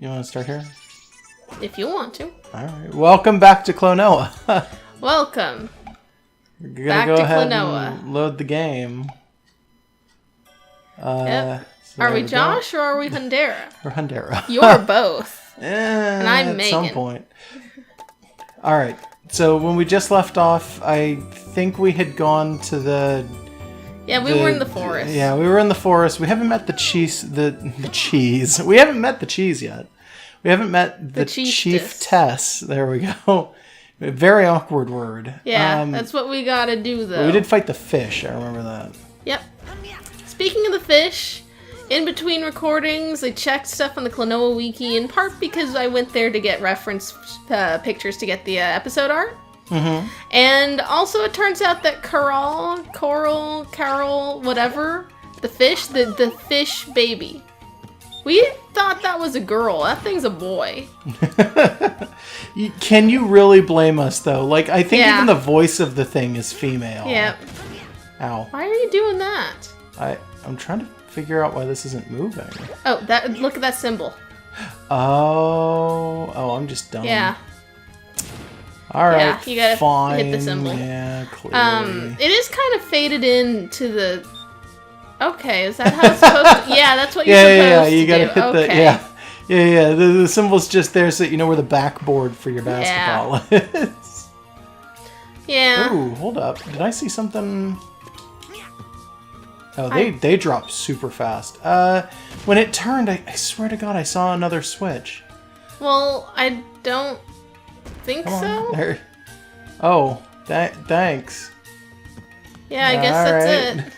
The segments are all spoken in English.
You want to start here? If you want to. Alright. Welcome back to Klonoa. Welcome. We're gonna Back go to ahead Klonoa. and load the game. Yep. So Are we go. Josh or are we Hundera? Or Hundera. You're both. And I'm Megan. At some point. Alright. So when we just left off, I think we had gone to the... Yeah, we were in the forest. Yeah, we were in the forest. We haven't met the cheese. The cheese. We haven't met the cheese yet. We haven't met the chiefess. There we go. Very awkward word. Yeah, that's what we gotta do, though. We did fight the fish. I remember that. Yep. Speaking of the fish, in between recordings, I checked stuff on the Klonoa wiki, in part because I went there to get reference pictures to get the episode art. Mm-hmm. And also it turns out that Carol, whatever, the fish, the fish baby. We thought that was a girl. That thing's a boy. Can you really blame us, though? Like, I think even the voice of the thing is female. Yep. Ow. Why are you doing that? I'm trying to figure out why this isn't moving. Oh, look at that symbol. Oh, I'm just dumb. Yeah. Alright, yeah, you gotta fine. hit the symbol. Yeah, clearly. It is kind of faded into the... Okay, is that how it's supposed to... Yeah, that's what you're supposed to do. You gotta hit okay. Yeah. The symbol's just there so that you know where the backboard for your basketball is. Yeah. Ooh, hold up. Did I see something... Oh, they drop super fast. When it turned, I swear to God, I saw another switch. Well, I don't think so. There. Oh, thanks. Yeah, I guess that's it.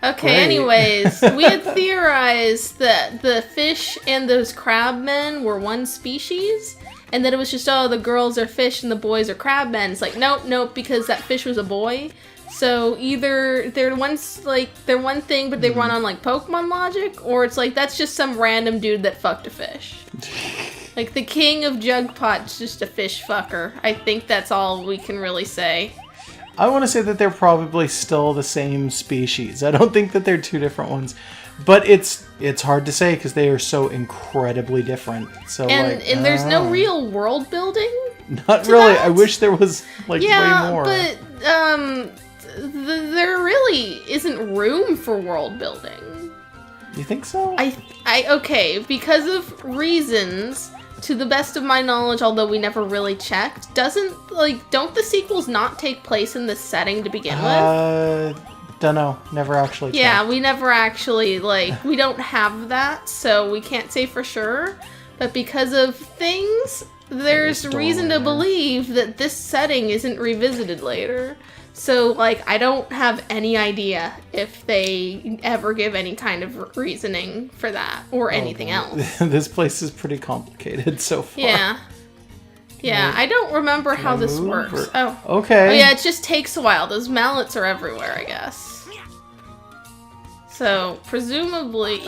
Okay, Great. Anyways, we had theorized that the fish and those crab men were one species, and that it was just, oh, the girls are fish and the boys are crab men. It's like, nope, because that fish was a boy. So either they're one thing, but they run on like Pokemon logic, or it's like that's just some random dude that fucked a fish. Like the king of Jugpot's just a fish fucker. I think that's all we can really say. I want to say that they're probably still the same species. I don't think that they're two different ones. But it's hard to say because they are so incredibly different. So and there's no real world building. Not really. I wish there was like way more. Yeah, but there really isn't room for world building. You think so? Okay, because of reasons, to the best of my knowledge, although we never really checked, don't the sequels not take place in this setting to begin with? Don't know. Never actually checked. Yeah, we never actually, we don't have that, so we can't say for sure. But because of things, there's reason to believe that this setting isn't revisited later. So, I don't have any idea if they ever give any kind of reasoning for that or anything else. This place is pretty complicated so far. Yeah, I don't remember how this works. Oh. Okay. Oh, yeah, it just takes a while. Those mallets are everywhere, I guess. So, presumably,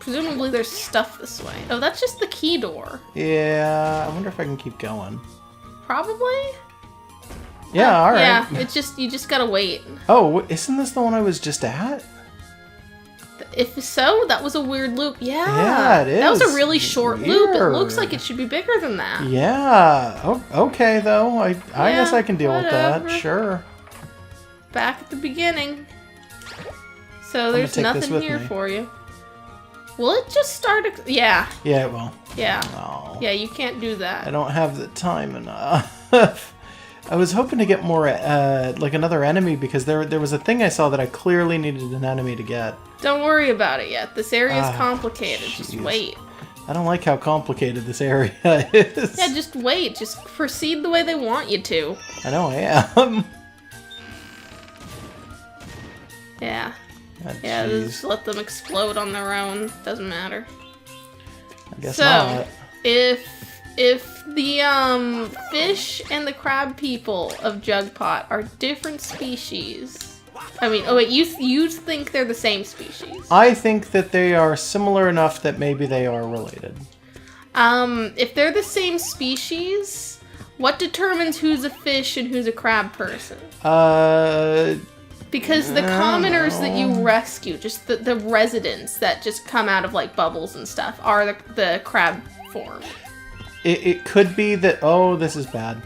Presumably there's stuff this way. Oh, that's just the key door. Yeah, I wonder if I can keep going. Probably? Yeah, alright. Yeah, you just gotta wait. Oh, isn't this the one I was just at? If so, that was a weird loop. Yeah, it is. That was a really short loop. It looks like it should be bigger than that. Yeah. Oh, okay, though. I guess I can deal with that. Sure. Back at the beginning. So there's nothing here for you. Will it just start? Yeah. Yeah, it will. Yeah. Oh. Yeah, you can't do that. I don't have the time enough. I was hoping to get more, another enemy, because there was a thing I saw that I clearly needed an enemy to get. Don't worry about it yet. This area is complicated. Geez. Just wait. I don't like how complicated this area is. Yeah, just wait. Just proceed the way they want you to. I know I am. Yeah. Oh, yeah, just let them explode on their own. Doesn't matter. I guess not. If the fish and the crab people of Jugpot are different species, I mean, oh wait, you think they're the same species? I think that they are similar enough that maybe they are related. If they're the same species, what determines who's a fish and who's a crab person? Because the commoners that you rescue, just the residents that just come out of like bubbles and stuff, are the crab form. It could be that. Oh, this is bad.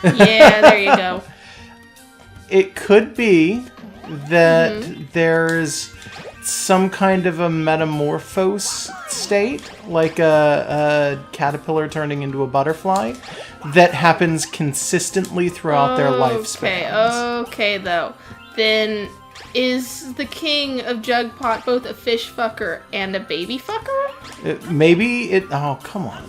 Yeah, there you go. It could be that there's some kind of a metamorphose state, like a caterpillar turning into a butterfly, that happens consistently throughout their lifespans. Okay, though. Then is the king of Jugpot both a fish fucker and a baby fucker? Maybe it... Oh, come on.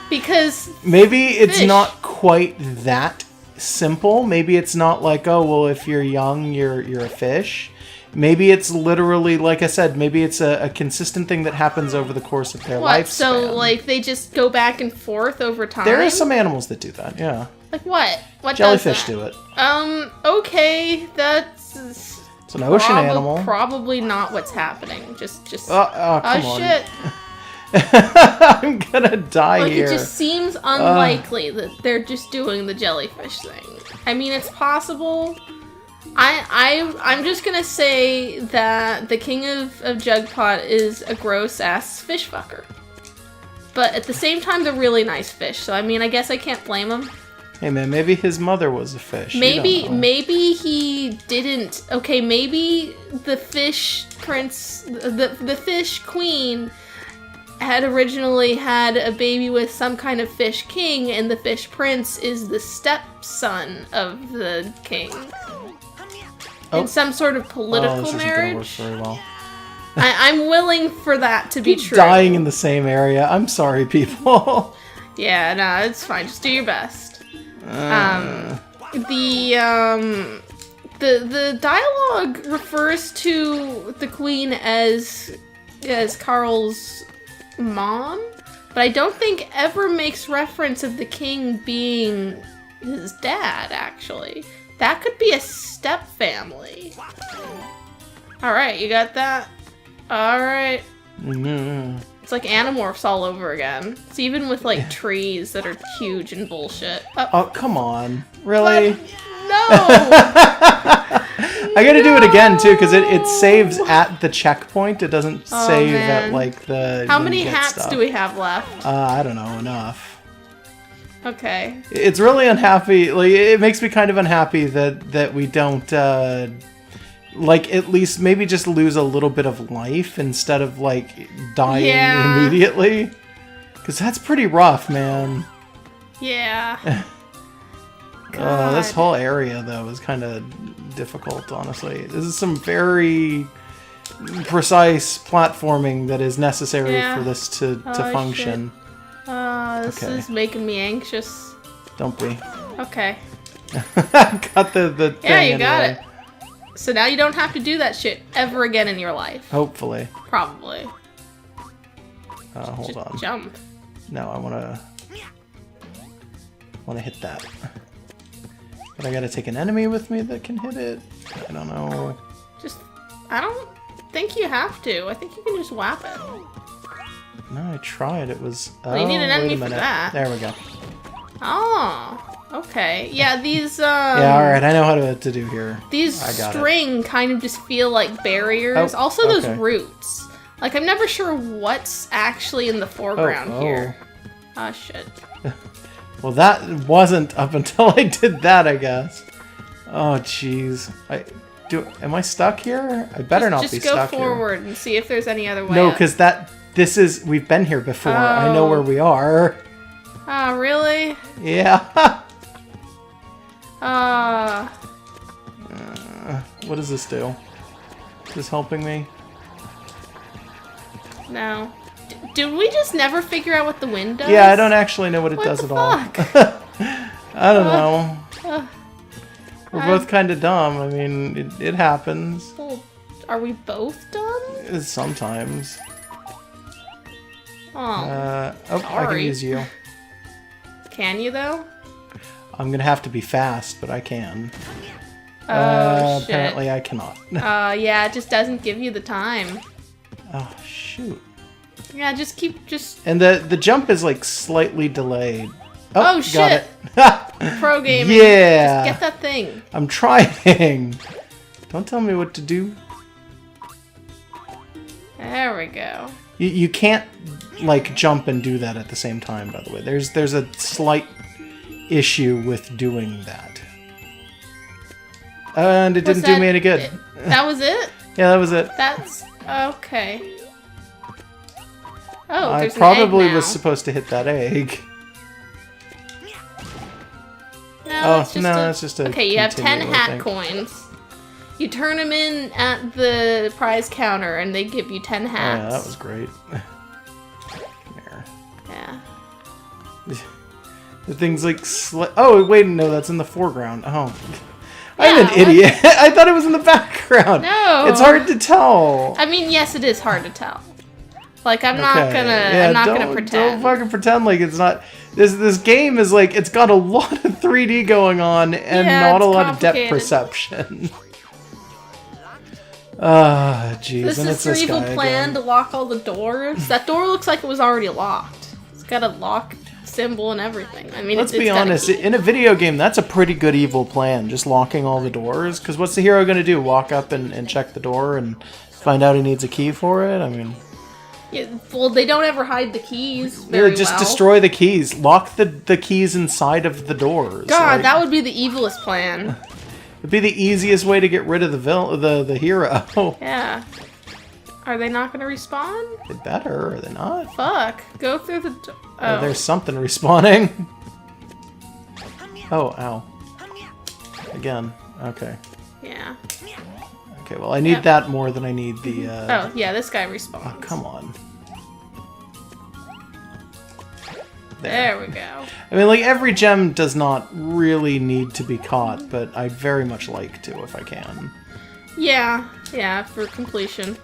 Because maybe it's fish. not quite that simple. Maybe it's not like, oh, well, if you're young, you're a fish. Maybe it's literally, like I said, maybe it's a consistent thing that happens over the course of their lifespan. So, like, they just go back and forth over time? There are some animals that do that, yeah. Like what? What Jellyfish does that? do it. Okay, that's... It's an ocean animal. Probably not what's happening. Just. Come on. Shit. I'm gonna die here. It just seems unlikely that they're just doing the jellyfish thing. I mean, it's possible. I'm just gonna say that the king of Jugpot is a gross-ass fish fucker. But at the same time, they're really nice fish, so I mean, I guess I can't blame him. Hey man, maybe his mother was a fish. Maybe he didn't. Okay, maybe the fish prince, the fish queen, had originally had a baby with some kind of fish king, and the fish prince is the stepson of the king. In some sort of political marriage. This isn't gonna work very well. I'm willing for that to be true. Dying in the same area. I'm sorry, people. Yeah, no, it's fine. Just do your best. The dialogue refers to the queen as Carl's mom, but I don't think ever makes reference of the king being his dad, actually. That could be a step family. Alright, you got that? Alright. It's like Animorphs all over again. It's even with like trees that are huge and bullshit. Oh, come on. Really? No! I gotta do it again too, because it saves at the checkpoint. It doesn't save at like the... How many hats do we have left? I don't know, enough. Okay. It's really unhappy. Like, it makes me kind of unhappy that we don't, like, at least maybe just lose a little bit of life instead of, like, dying immediately. Because that's pretty rough, man. Yeah. This whole area, though, is kind of difficult, honestly. This is some very precise platforming that is necessary for this to function. Shit. This is making me anxious. Don't be. Okay. Got the thing. Yeah, you got it. So now you don't have to do that shit ever again in your life. Hopefully. Probably. Hold Just on. Jump. No, I wanna hit that. But I gotta take an enemy with me that can hit it. I don't know. I don't think you have to. I think you can just whap it. No, I tried. It was... Well, you need an enemy for that. There we go. Oh, okay. Yeah, these, yeah, alright, I know how to do here. These string kind of just feel like barriers. Oh, also, those roots. Like, I'm never sure what's actually in the foreground here. Oh, shit. Well, that wasn't up until I did that, I guess. Oh, jeez. Am I stuck here? I better not be stuck here. Just go forward and see if there's any other way. No, because we've been here before. Oh. I know where we are. Oh, really? Yeah. What does this do? Is this helping me? No. Did we just never figure out what the wind does? Yeah, I don't actually know what it does at all. I don't know. We're both kind of dumb. I mean, it happens. Well, are we both dumb? Sometimes. Oh, I can use you. Can you, though? I'm gonna have to be fast, but I can. Oh, shit. Apparently I cannot. Yeah, it just doesn't give you the time. Oh, shoot. Yeah, just And the jump is like slightly delayed. Oh shit! Got it. Pro gaming. Yeah. Just get that thing. I'm trying. Don't tell me what to do. There we go. You can't like jump and do that at the same time, by the way. There's a slight issue with doing that. And it didn't do me any good. That was it? Yeah, that was it. That's okay. Oh, I there's probably an egg now. was supposed to hit that egg. No, it's just a Okay, you have 10 continue, I hat think. coins. You turn them in at the prize counter, and they give you 10 hats. Oh, yeah, that was great. Come here. Yeah. The thing's like oh, wait, no, that's in the foreground. Oh. I'm Yeah, an idiot. I thought it was in the background. No. It's hard to tell. I mean, yes, it is hard to tell. Like, I'm not Yeah, gonna pretend. Don't fucking pretend like it's not. This game is like, it's got a lot of 3D going on and Yeah, not a it's lot of depth complicated. perception. Ah, jeez. This and is it's their this evil guy plan again. to lock all the doors. That door looks like it was already locked. It's got a lock symbol and everything. I mean, Let's it's be got a honest, key. in a video game, that's a pretty good evil plan, just locking all the doors. Because what's the hero going to do? Walk up and check the door and find out he needs a key for it? I mean... Yeah, well, they don't ever hide the keys Yeah, very just well. destroy the keys. Lock the keys inside of the doors. God, Like, that would be the evilest plan. it'd be the easiest way to get rid of the hero. Yeah. Are they not going to respawn? They better, are they not? Fuck. Go through the... Oh, there's something respawning. Oh, ow. Again. Okay. Yeah. Okay, well, I need Yep. that more than I need the... Oh, yeah, this guy respawns. Oh, come on. There we go. I mean, like, every gem does not really need to be caught, but I'd very much like to if I can. Yeah, yeah, for completion.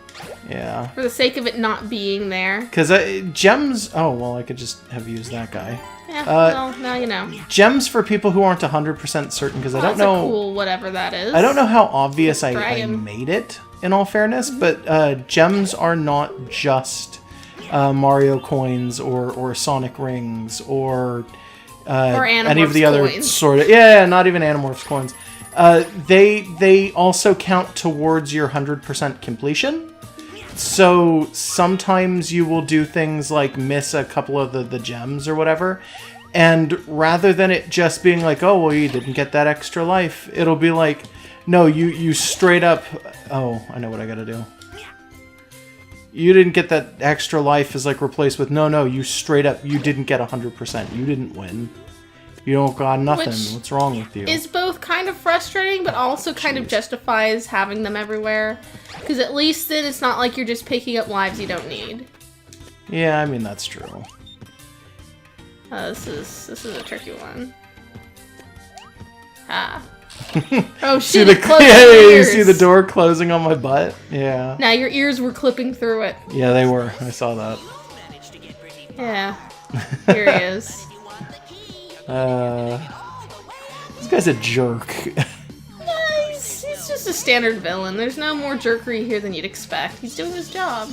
Yeah. For the sake of it not being there. Because gems... Oh, well, I could just have used that guy. Yeah, well, now you know. Gems for people who aren't 100% certain, because I don't That's know... a cool whatever that is. I don't know how obvious I Dragon. made it, in all fairness, but gems are not just Mario coins or Sonic rings or any of the Animorphs other coins. sort of... Yeah, not even Animorphs coins. They also count towards your 100% completion. So sometimes you will do things like miss a couple of the gems or whatever, and rather than it just being like, oh, well, you didn't get that extra life, it'll be like, no, you straight up... Oh, I know what I gotta do. You didn't get that extra life is like replaced with, no, you straight up, you didn't get 100%. You didn't win. You don't got nothing. Which What's wrong with you? Is both kind of frustrating, but also kind of justifies having them everywhere. Because at least then it's not like you're just picking up lives you don't need. Yeah, I mean, that's true. This is a tricky one. Ah. Oh shit! See it closed yeah, your you ears. see the door closing on my butt? Yeah. Now your ears were clipping through it. Yeah, they were. I saw that. Yeah. Here he is. This guy's a jerk. He's just a standard villain. There's no more jerkery here than you'd expect. He's doing his job.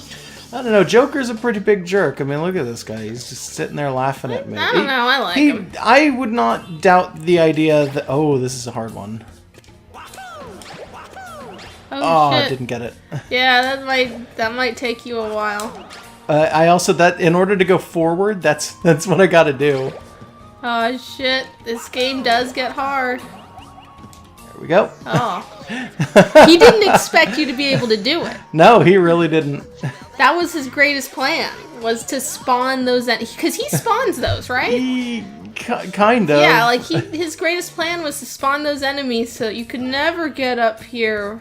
I don't know. Joker's a pretty big jerk. I mean, look at this guy. He's just sitting there laughing at me. I don't know. I like him. I would not doubt the idea that... Oh, this is a hard one. Oh, I shit. didn't get it. Yeah, that might take you a while. I also... in order to go forward, that's what I gotta do. Oh shit! This game does get hard. There we go. Oh. He didn't expect you to be able to do it. No, he really didn't. That was his greatest plan, was to spawn those... Because he spawns those, right? He... kind of. Yeah, like his greatest plan was to spawn those enemies so you could never get up here.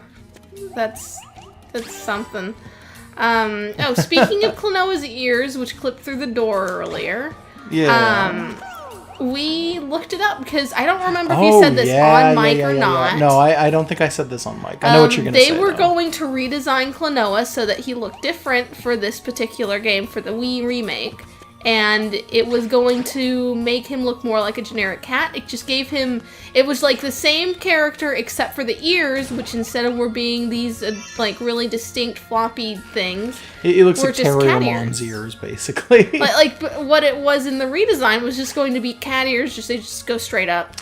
That's something. Oh, speaking of Klonoa's ears, which clipped through the door earlier. Yeah. We looked it up because I don't remember if you said this on mic or not. No, I don't think I said this on mic. I know what you're going to say. They were though. going to redesign Klonoa so that he looked different for this particular game, for the Wii remake. and it was going to make him look more like a generic cat. It just gave him, it was like the same character except for the ears, which instead of were being these like really distinct floppy things, it looks like Terriermon's ears, basically. Like what it was in the redesign was just going to be cat ears, they just go straight up.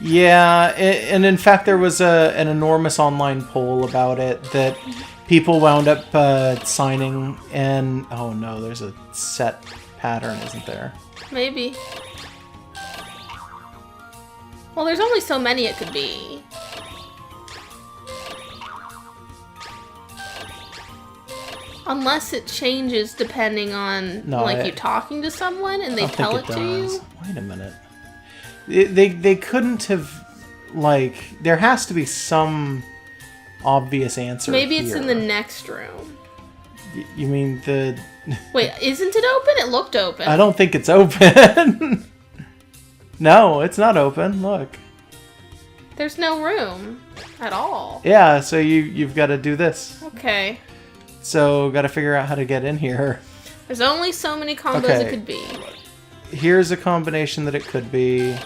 Yeah, and in fact there was an enormous online poll about it that people wound up signing, and oh no, there's a set pattern, isn't there? Maybe. Well, there's only so many it could be. Unless it changes depending on you talking to someone and they tell it to you. Wait a minute. They couldn't have, like, there has to be some obvious answer. Maybe it's in the next room. You mean the... Wait, isn't it open? It looked open. I don't think it's open. No, it's not open. Look. There's no room at all. Yeah, so you've got to do this. Okay. So, got to figure out how to get in here. There's only so many combos it could be. Here's a combination that it could be.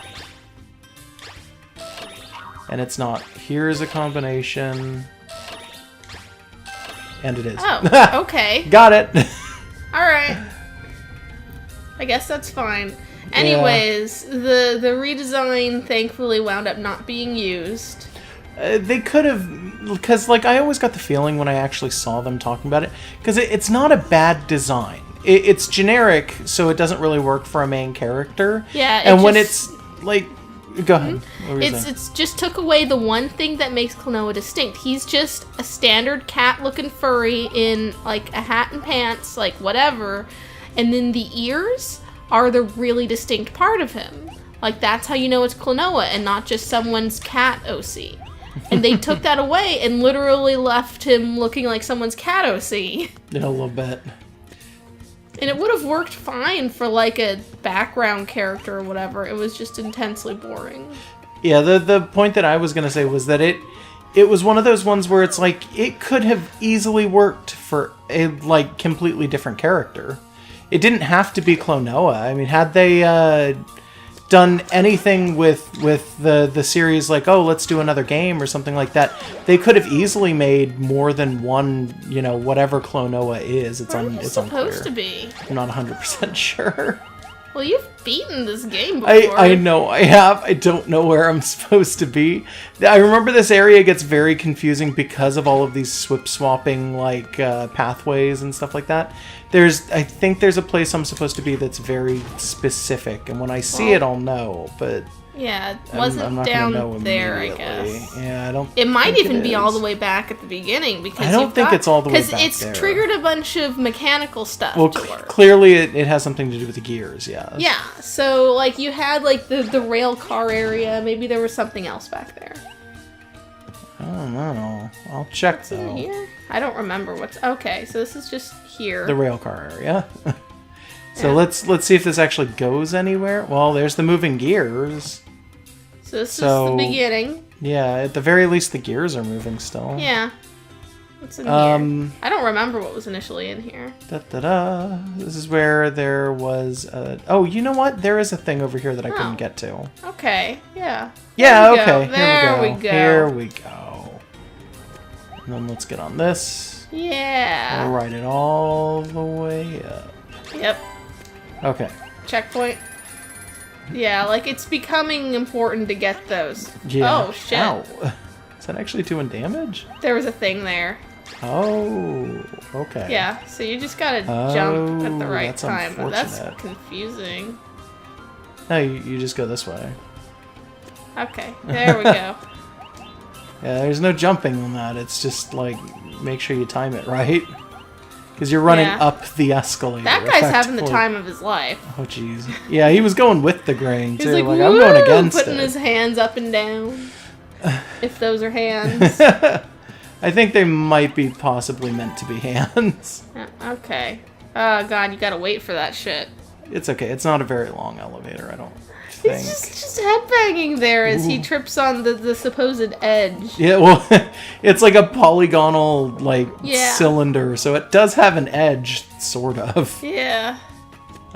And it's not. Here's a combination. And it is. Oh, okay. Got it. Alright. I guess that's fine. Anyways, the redesign thankfully wound up not being used. They could have, because like I always got the feeling when I actually saw them talking about it, because it's not a bad design. It's generic, so it doesn't really work for a main character. Yeah, and when it's like, go ahead. It's just took away the one thing that makes Klonoa distinct. He's just a standard cat-looking furry in like a hat and pants, like whatever, and then the ears are the really distinct part of him. Like that's how you know it's Klonoa and not just someone's cat OC. And they took that away and literally left him looking like someone's cat OC. Yeah, a little bit. And it would have worked fine for like a background character or whatever. It was just intensely boring. Yeah, the point that I was going to say was that it was one of those ones where it's like it could have easily worked for a like completely different character. It didn't have to be Klonoa. I mean, had they done anything with the series, like, oh, let's do another game or something like that, they could have easily made more than one, you know, whatever Klonoa is. It's unclear. Supposed to be. I'm not 100% sure. Well, you've beaten this game before. I know I have. I don't know where I'm supposed to be. I remember this area gets very confusing because of all of these swip-swapping, like, pathways and stuff like that. I think there's a place I'm supposed to be that's very specific, and when I see it, I'll know, but... Yeah, it wasn't down there, I guess. Yeah, I don't. It might even be all the way back at the beginning because I don't think it's all the way back there. Because it's triggered a bunch of mechanical stuff. Well, clearly it has something to do with the gears. Yeah. Yeah. So like you had like the rail car area. Maybe there was something else back there. I don't know. I'll check though. In here? I don't remember what's. Okay, so this is just here. The rail car area. So let's see if this actually goes anywhere. Well, there's the moving gears. So this is the beginning. Yeah, at the very least the gears are moving still. Yeah. What's in here? I don't remember what was initially in here. Da-da-da. This is where there was a... Oh, you know what? There is a thing over here that I couldn't get to. Okay, yeah. Yeah, okay. There we go. Here we go. And then let's get on this. Yeah. We'll ride it all the way up. Yep. Okay. Checkpoint. Yeah, like it's becoming important to get those. Yeah. Oh, shit. Ow. Is that actually doing damage? There was a thing there. Oh, okay. Yeah, so you just gotta jump at the right time. That's confusing. No, you just go this way. Okay, there we go. Yeah, there's no jumping on that. It's just like, make sure you time it right. Because you're running up the escalator. That guy's having the time of his life. Oh, jeez. Yeah, he was going with the grain, too. He's like, I'm going against putting his hands up and down. If those are hands. I think they might be possibly meant to be hands. Okay. Oh, God, you gotta wait for that shit. It's okay. It's not a very long elevator, I don't think. He's just headbanging there as he trips on the supposed edge. Yeah, well, it's like a polygonal, like, cylinder, so it does have an edge, sort of. Yeah.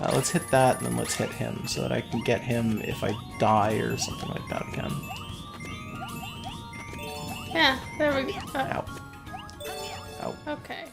Let's hit that, and then let's hit him, so that I can get him if I die or something like that again. Yeah, there we go. Ow. Ow. Okay.